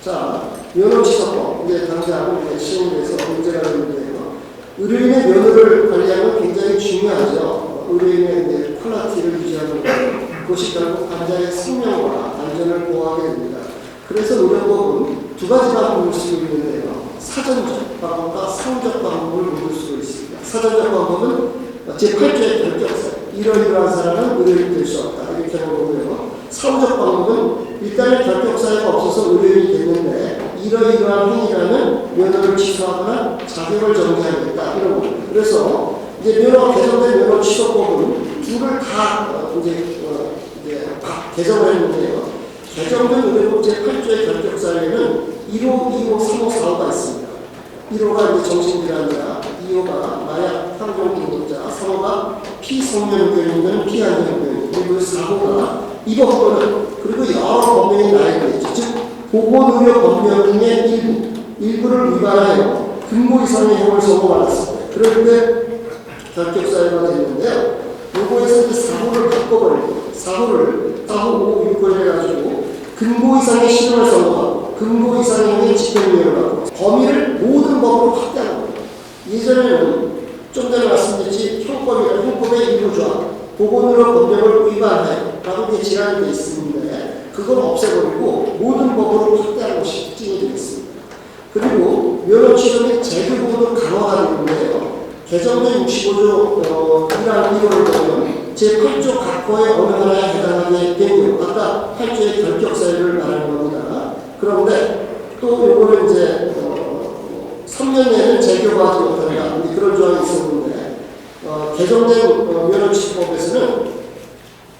자, 면허취소법. 이제 당장 시험에서 문제가 되는데요. 의료인의 면허를 관리하는 굉장히 중요하죠. 의료인의 이제 퀄리티를 유지하는 것. 그것이 결국 환자의 생명과 안전을 보호하게 됩니다. 그래서 의료법은 두 가지만 볼 수 있는데요. 사전적 방법과 상호적 방법을 볼 수가 있습니다. 사전적 방법은 제8조의 결격사. 이러이러한 사람은 의료인이 될 수 없다. 이렇게 하는 거고요. 상호적 방법은 일단은 결격사유가 없어서 의료인이 됐는데 이러이러한 행위라면 면허를 취소하거나 자격을 정지하겠다. 이런 겁니다. 그래서 이제 개정된 면허 취소법은 둘을 다 이제 개정을 했는데요. 개정된 의료법 제8조의 결격사유에는 1호, 2호, 3호, 4호가 있습니다. 1호가 이제 정신질환자, 2호가 마약 항종 중독자, 3호가 피성년병이든 피한정병, 그리고 4호가 입원권은 그리고 여러 법령이 나뉘어 있죠. 즉 보건의료 법령 중에 일부를 위반하여 근무 이상의 형을 선고받았습니다. 그럴 때 결격사유가 되는데요. 요거에서 이제 4호를 바꿔버리고 4호, 5, 6을 해가지고 근무 이상의 실형을 선고하고 근무 이상의 집행유예를 받고 범위를 모든 법으로 확대하는 겁니다. 예전에는 좀 전에 말씀드렸지 형법의 일부 조항 보건의료 법령을 위반하여 라고 이렇게 제한이 되어 있는데 그걸 없애버리고 모든 법으로 확대하는 것이 특징이 되겠습니다. 그리고 면허 취소 및 재규보도 강화가 되는데요. 개정된 65조 1항 1호를 보면 제8조 각호의 어느 하나에 해당하게 된 경우 아까 8조의 결격사유를 말하는 겁니다. 그런데 또 요거는 이제 3년 내에는 재교부하지 못한다. 그런 조항이 있었는데 개정된 면허취소법에서는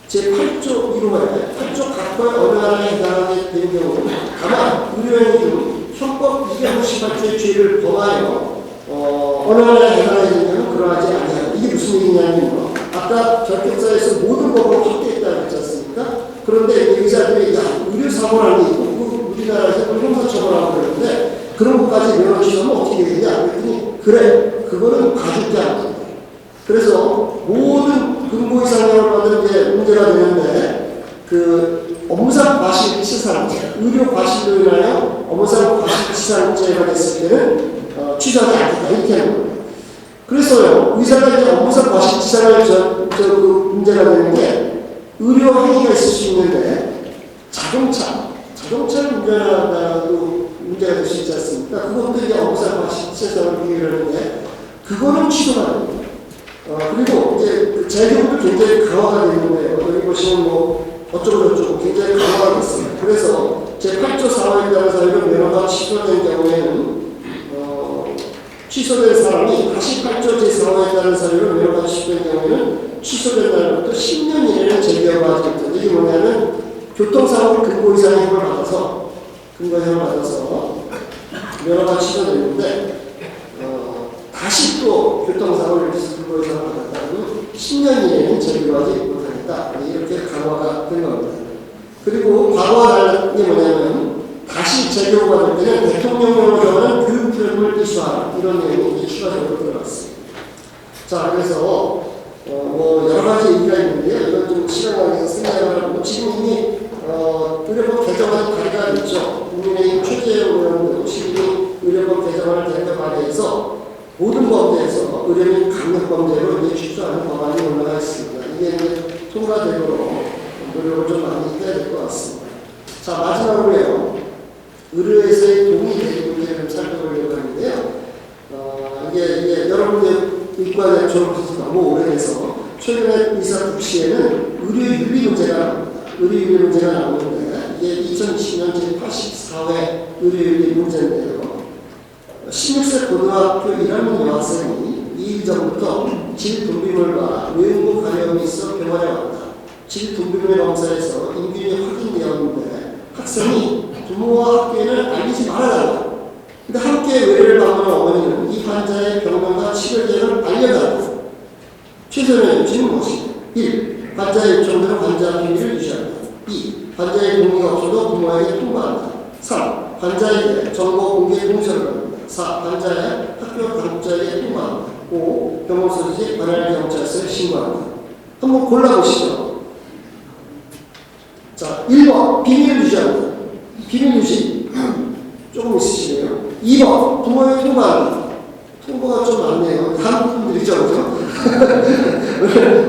제8조 1호에 8조 각호의 어느 하나에 해당하게 된 경우 다만 의료행위 중 형법 258조의 죄를 범하여 어느 하나에 해당하게 되면 그러하지 않아요. 이게 무슨 얘기냐면요. 아까 결격사에서 모든 법으로 확대했다고 했지 않습니까? 그런데 의사들이 의료사고라는 게 있고 우리나라에서 형사처벌하고 그러는데 그런 것까지 면허 취소하면 어떻게 되냐? 그랬더니 그래 그거는 가죽지 않다. 그래서 모든 근무 이상형을 받은 게 문제가 되는데 그 업무상 과실치상죄, 의료 과실로 인하여 업무상 과실치상죄가 됐을 때는 취소하지 않겠다 이렇게 하는 거예요. 그래서요 의사가 이제 업무상 과실치상을 그 문제가 되는 게 의료 행위가 있을 수 있는데 자동차를 운전한다도 문제가 될 수 있지 않습니까? 그것도 이제 업무상 과실치상을 비교하는데 그거는 취소가 됩니다. 그리고 이제 그 재교부도 굉장히 강화가 되는데요. 여기 보시면 뭐 어쩌고저쩌고 굉장히 강화가 됐습니다. 그래서 제8조 4호에 따른 사유로 면허가 취소된 경우에는 취소된 사람이 다시 8조 제4호에 따른 사유로 면허가 취소된 경우에는 취소된 날부터 10년 이내는 재교부하지 못한다. 이게 뭐냐면 교통사고 근고 이상의 형을 받아서 면허가 취소됐는데 다시 또 교통사고를 근거 이상을 받았다면 10년 이내는 재교부하지 못하겠다. 이렇게 강화가 된 겁니다. 그리고 과거와 다른 게 뭐냐면 다시 재교부가 될 때는 대통령령으로 정하는 교육프레임을 이수하는 이런 내용이 추가적으로 들어갔습니다. 자, 그래서 뭐 여러 가지 얘기가 있는데요. 이건 좀 시간 관계에서 생각을 하고 지금 이미 의료법 개정안 발의가 있죠. 국민의힘 최재형 의원도 시민이 의료법 개정안을 대표 발의해서 모든 범죄에서 의료인 강력범죄로 이제 취소하는 법안이 올라가 있습니다. 이게 이제 통과되도록 노력을 좀 많이 해야 될 것 같습니다. 자, 마지막으로요. 의료에서의 도움이 되는 문제를 살펴보려고 하는데요. 이게 여러분들 의과대 졸업해서 너무 오래돼서 최근에 의사 국시에는 의료윤리 문제가 나옵니다. 의료윤리 문제가 나오는데 이게 2020년 제84회 의료윤리 문제인데요. 16세 고등학교 1학년 여학생이 2일 전부터 질분비물과 뇌응고 감염이 있어 병원에 왔다. 질분비물 검사에서 인균이 확인되었는데 학생이 부모와 학교에는 알리지 말아달라. 근데 학교에 외래를 방문한 어머니는 이 환자의 병명과 치료 계획을 알려달라. 최선의 조치는 무엇이냐? 1. 환자의 요청대로 환자 비밀을 유지한다. 2. 환자의 동의가 없어도 부모에게 통보한다. 3. 환자에게 정보 공개 공표를 한다. 4. 환자의 학교 당국자에게 통보한다. 5. 병원 소지지 관할 경찰서에 신고한다. 한번 골라보시죠. 자, 1번 비밀 유지한다. 비밀 유지. 2번, 부모의 통보합니다. 통보가 좀 많네요. 한국 분들이죠, 그죠?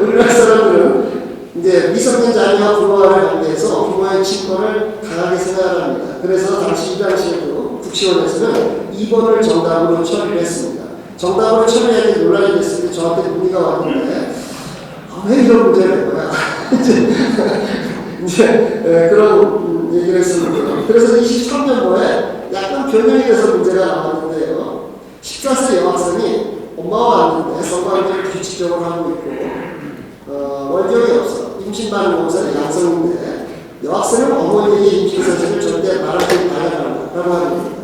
우리나라 사람들은 이제 미성년 자녀와 부모와의 관계에서 부모의 친권을 강하게 생각합니다. 그래서 이 당시에도 국시원에서는 2번을 정답으로 처리를 했습니다. 정답으로 처리하기 논란이 됐을 때 저한테 문의가 왔는데 왜 이런 문제를 낸 거야? 이제 그런 얘기를 했습니다. 그래서 23년도에 약간 변형이 돼서 문제가 나왔는데요. 14세 여학생이 엄마와 왔는데 성관계를 규칙적으로 하고 있고 원경이 없어. 임신반응 검사는 양성인데 여학생은 어머니에게 임신 사실을 절대 말하지 말아라라고 합니다.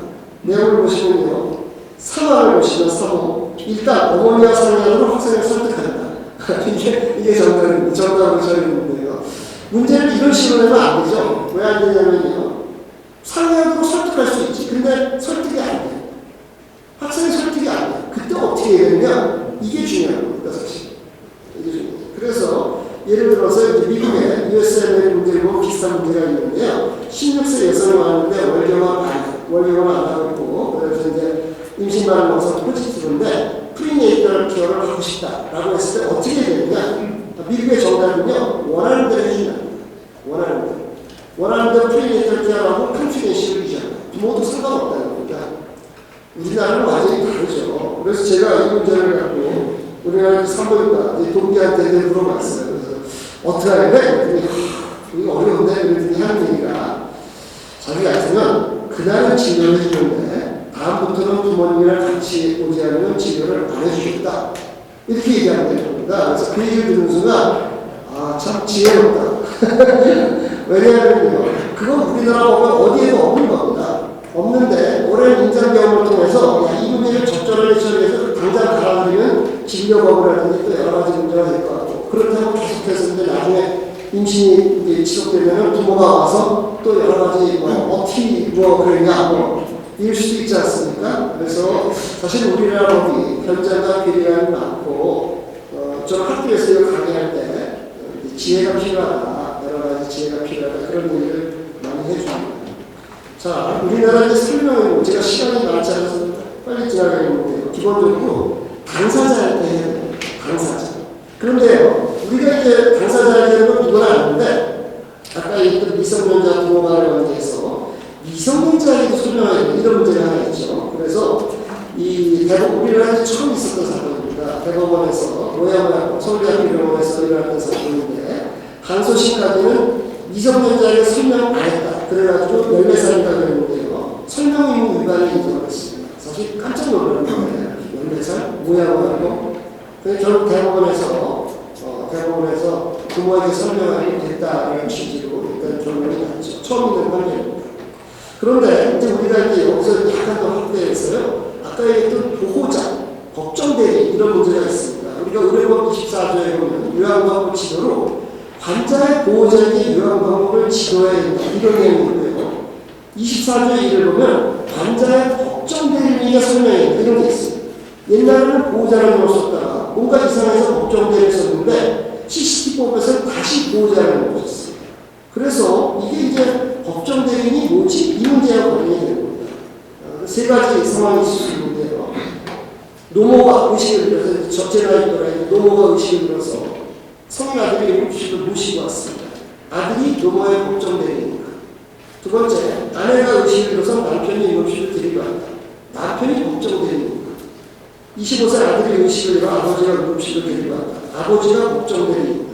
내용을 보시면요. 3화를 보시면 3호. 일단 어머니와 상의하도록 학생을 설득한다. 이게 정답으로 처리했는데요. 문제는 이런 식으로 하면 안 되죠. 왜 안 되냐면요. 상의하도록 설득할 수 있지. 근데 설득이 안 돼. 학생이 설득이 안 돼. 그때 어떻게 해야 되냐? 이게 중요한 겁니다, 사실. 이게 중요해요. 그래서 예를 들어서 이제 미국의 USML 문제고 비슷한 문제가 있는데요. 16세 여성이 왔는데 월경을 안 하고 있고, 그래서 이제 임신반응 검사 포지티브인데 프리네이털 케어를 하고 싶다라고 했을 때 어떻게 해야 되느냐? 미국의 정답은요. 원하는 대로 해준다. 원하는 대로 프리네이털 케어하고 컨피덴셜을 유지한다. 부모도 상관없다는 겁니다. 우리나라는 완전히 다르죠. 그래서 제가 이 문제를 갖고 우리나라 산부인과 동기한테 물어봤어요. 그래서 어떻게 해야 돼? 이거 어려운데? 그랬더니 하는 얘기가 자기 같으면 그날은 진료를 해주는데 다음부터는 부모님이랑 같이 오지 않으면 진료를 안 해주겠다. 이렇게 얘기하면 되는 겁니다. 그래서 그 얘기를 듣는 순간 참 지혜롭다. 왜냐하면요. 그건 우리나라 보면 어디에도 없는 겁니다. 없는데 오랜 임상 경험을 통해서 이 문제를 적절하게 처리해서 당장 갈아들이는 진료법이라든지 또 여러 가지 문제가 될 것 같고 그렇다고 계속해서 이제 나중에 임신이 이제 지속되면 부모가 와서 또 여러 가지 어떻게 그러냐 이럴 수도 있지 않습니까? 그래서 사실 우리나라 법이 현장과 괴리감이 많고 저는 학교에서 이걸 강의할 때 지혜가 필요하다 여러 가지 지혜가 필요하다 그런 얘기를 많이 해줍니다. 자, 우리나라 이제 설명을 제가 시간이 많지 않아서 빨리 지나가겠는데요. 기본적으로 당사자한테 해야 돼요. 당사자. 그런데요, 우리가 이제 당사자에게 되는 건 누구나 아는데, 아까 얘기했던 미성년자 부모간의 관계에서 미성년자에게도 설명해야 되는 이런 문제가 하나 있죠. 그래서 이 우리나라에 처음 있었던 사건입니다. 대법원에서 모양을 서울대학교 병원에서 일어났던 사건인데, 항소심까지는 미성년자에게 설명을 안 했다. 그래가지고 14살인가 그랬는데요. 설명 의무 위반이 인정했습니다. 사실 깜짝 놀랐는데 14살? 뭐냐고 하고 결국 대법원에서 부모에게 설명하기 됐다라는 취지로 일단 결론이 났죠. 처음 있는 판례입니다. 그런데 이제 우리가 이제 여기서 약간 더 확대했어요. 아까 얘기했던 보호자, 법정대리 이런 문제가 있습니다. 우리가 의료법 24조에 보면 요양방법 지도로 환자의 보호자에게 요양방법을 지도해야 된다. 이런 내용이고요. 24조의 1을 보면 환자의 법정대리인에게 설명해야 된다. 이런 게 있습니다. 옛날에는 보호자라는 걸 썼다가 뭔가 이상해서 법정대리를 썼는데 CCT법에서 다시 보호자라는 걸 썼어요. 그래서 이게 이제 법정대리인이 뭐지? 이 문제와 관련이 되는 겁니다. 세 가지 상황이 있을 수 있는데요. 노모가 의식을 들어서 적재 나이더라 노모가 의식을 들어서 성인 아들이 응급실을 모시고 왔습니다. 아들이 노모의 법정대리입니다. 두 번째, 아내가 의식을 들어서 남편이 응급실을 데리고 왔다. 남편이 법정대리입니다. 25살 아들이 의식을 들어 아버지가 응급실을 데리고 왔다. 아버지가 법정대리입니다.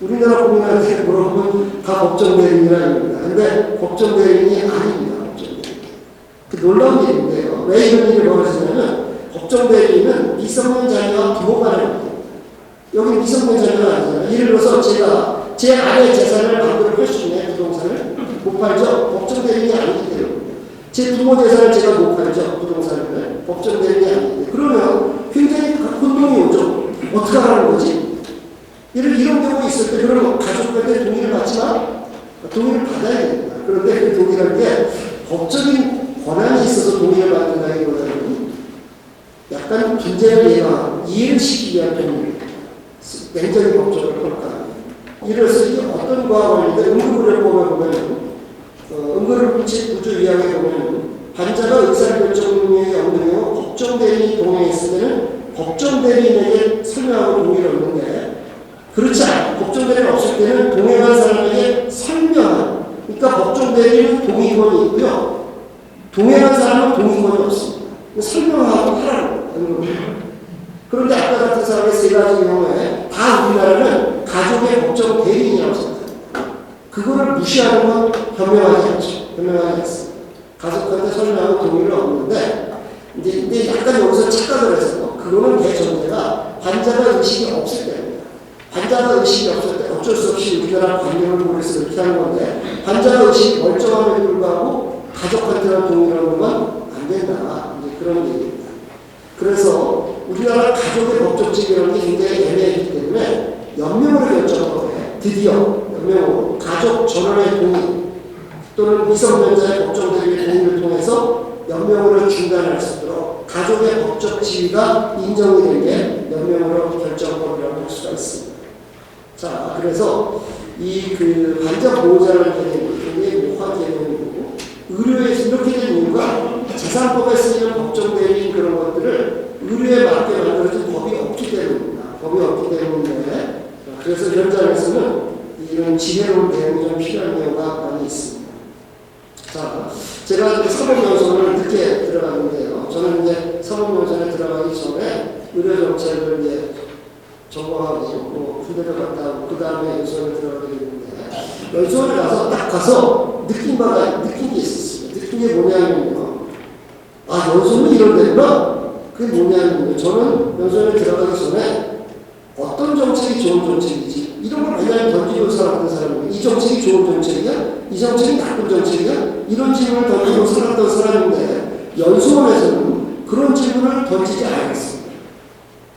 우리나라 국민한테 물어보면 다 법정대리인이라는 겁니다. 근데 법정대리인이 아닙니다. 법정대리인. 그 놀라운 일인데요. 왜 이런 일이 벌어지냐면 법정대리인은 미성년자녀와 부모간의 관계입니다. 여기 미성년자녀가 아니잖아요. 예를 들어서 제가 제 아내 재산을 마음대로 팔 수 있는 부동산을 못 팔죠. 법정대리인이 아니기 때문에. 제 부모 재산을 제가 못 팔죠. 부동산을. 법정대리인이 아니기 때문에. 그러면 굉장히 혼동이 오죠. 어떻게 하는 거지? 이런 경우가 있을 때 그러면 가족한테 동의를 받지만 동의를 받아야 됩니다. 그런데 그 동의라는 게 법적인 권한이 있어서 동의를 받는다기보다는 약간 분쟁을 예방, 이해를 시키기 위한 동의입니다. 냉정히 법적으로 평가합니다. 이래서 이게 어떤 거와 관련된 응급의료법에 보면 응급의료구조 2항에 보면 환자가 의사결정 능력이 없는 경우 법정 대리인이 동행했을 때는 법정 대리인에게 설명하고 동의를 얻는데, 그렇지 않아. 법정 대리인 없을 때는 동행한 사람에게 설명하는, 그러니까 법정 대리인은 동의권이 있고요. 동행한 사람은 동의권이 없습니다. 설명하고 하라는 겁니다. 그런데 아까 같은 사람의 세 가지 경우에 다 우리나라는 가족의 법정 대리인이라고 생각합니다. 그거를 무시하는 건 현명하지 않죠. 현명하지 않습니다. 가족한테 설명하고 동의를 얻는데, 근데 약간 여기서 착각을 해서, 그거는 대전제가 환자가 의식이 없을 때입니다. 환자가 의식이 없을 때 어쩔 수 없이 우리나라 관념을 보면서 그렇게 하는 건데, 환자가 의식이 멀쩡함에 불구하고 가족한테만 동의를 하는 건 안 된다. 이제 그런 얘기입니다. 그래서 우리나라 가족의 법적 지위라는 게 굉장히 애매하기 때문에 연명으로 결정하고 드디어 연명으로 가족 전원의 동의 또는 미성년자의 법정 대리의 동의를 통해서 연명으로 중단할 수 있도록 가족의 법적 지위가 인정이 된 게 연명으로 결정법이라고 할 수가 있습니다. 자, 그래서 이 그 환자 보호자라는 개념이 굉장히 모호한 개념이고, 의료에서 이렇게 된 이유가 재산법에 쓰이는 법정 대리인 그런 것들을 의료에 맞게 만들어진 법이 없기 때문입니다. 법이 없기 때문에, 그래서 현장에서는 이런 지혜로운 대응이 좀 필요한 경우가 많이 있습니다. 자, 제가 사법연수원을 늦게 들어갔는데요. 저는 이제 사법연수원에 들어가기 전에 의료정책을 이제 전공하고 군대를 갔다 오고 그 다음에 연수원에 들어가게 됐는데, 연수원에 가서 느낀 게 있었어요. 느낀 게 뭐냐면요. 아, 연수원은 이런 데구나. 그게 뭐냐면요. 저는 연수원에 들어가기 전에 어떤 정책이 좋은 정책이지, 이런 걸 맨날 던지고 살았던 사람이에요. 이 정책이 좋은 정책이야? 이 정책이 나쁜 정책이야? 이런 질문을 던지고 살았던 사람인데, 연수원에서는 그런 질문을 던지지 않았습니다.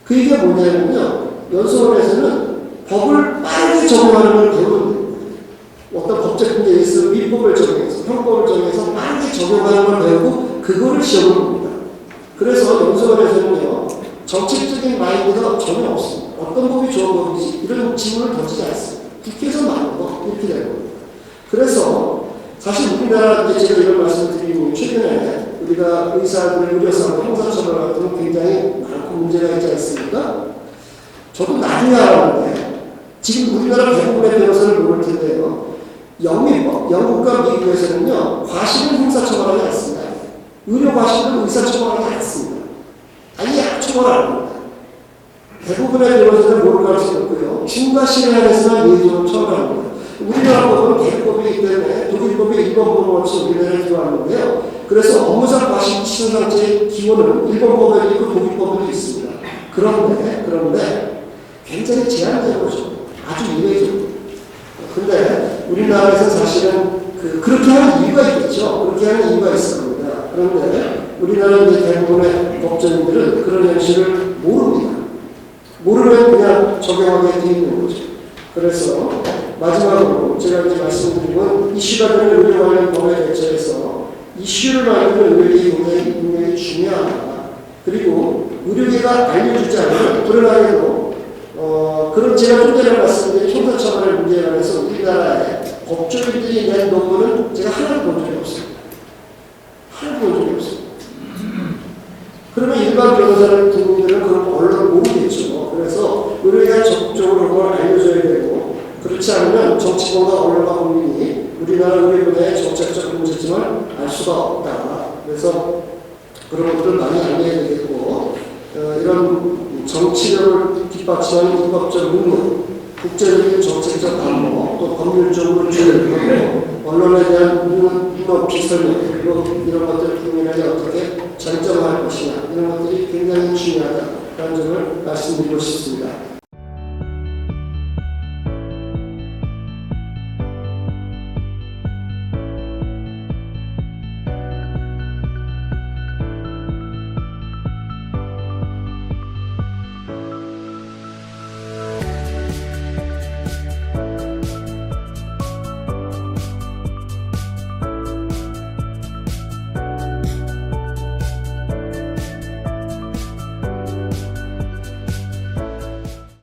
그 얘기가 뭐냐면요. 연수원에서는 법을 빠르게 적용하는 걸 배우는 겁니다. 어떤 법적 문제에 있어 민법을 정해서, 형법을 정해서 빠르게 적용하는 걸 배우고 그거를 시험을 봅니다. 그래서 연수원에서는요, 정책적인 마인드가 전혀 없습니다. 어떤 법이 좋은 법이지? 이런 질문을 던지지 않습니다. 국회에서 나온 거, 이렇게 되는 겁니다. 그래서 사실 우리나라, 이제 제가 이런 말씀을 드리면, 최근에 우리가 의사들, 의료사고, 형사처벌 같은 건 굉장히 많고 문제가 있지 않습니까? 저도 나중에 알았는데, 지금 우리나라 대부분의 변호사를 모를 텐데요. 영미법, 영국과 미국에서는요, 과실은 형사처벌하지 않습니다. 의료 과실은 의사처벌하지 않습니다. 아예 처벌 안 합니다. 대부분의 변호사들 모를 가능성이 없고요. 중과실에 한해서만 예의적으로 처벌합니다. 우리나라 법은 대법이기 때문에 독일법이 일본법을 거쳐 우리나라에 들어왔는데요. 그래서 업무상 과실 치료상태의 기원은 일본법에도 있고 독일법에도 있습니다. 그런데 굉장히 제한적으로 아주 이례적으로. 근데 우리나라에서 사실은 그렇게 하는 이유가 있겠죠. 그렇게 하는 이유가 있을 겁니다. 그런데 우리나라 대부분의 법조인들은 그런 현실을 모릅니다. 모르면 그냥 적용하게 되어 있는 거죠. 그래서 마지막으로 제가 이제 말씀드린 건 이슈가 되는 의료 관련 법에 대처해서 이슈를 만드는 의료계의 굉장히 중요하다. 그리고 의료계가 알려주지 않으면 불안하게도 그런 제가 좀 전에 말씀드린 형사처벌의 문제에 관해서 우리나라의 법조인들이 낸 논문은 제가 하나도 본 적이 없습니다. 하나도 본 적이 없습니다. 그러면 일반 변호사를 두분들은 그런 언론을 모르겠죠. 그래서 의료계가 적극적으로 그걸 알려줘야 되고, 그렇지 않으면 정치권과 언론과 국민이 우리나라 의료분야의 정책적 문제점을 알 수가 없다. 그래서 그런 것들을 많이 알려야 되겠고, 이런 정치력을 뒷받침하는 입법적 의무, 국제적인 정책적 방법, 또 법률적으로 주의하고, 언론에 대한 문업 비설명, 그리고 이런 것들을 국민에게 어떻게 전정할 것이냐, 이런 것들이 굉장히 중요하다는 점을 말씀드리고 싶습니다.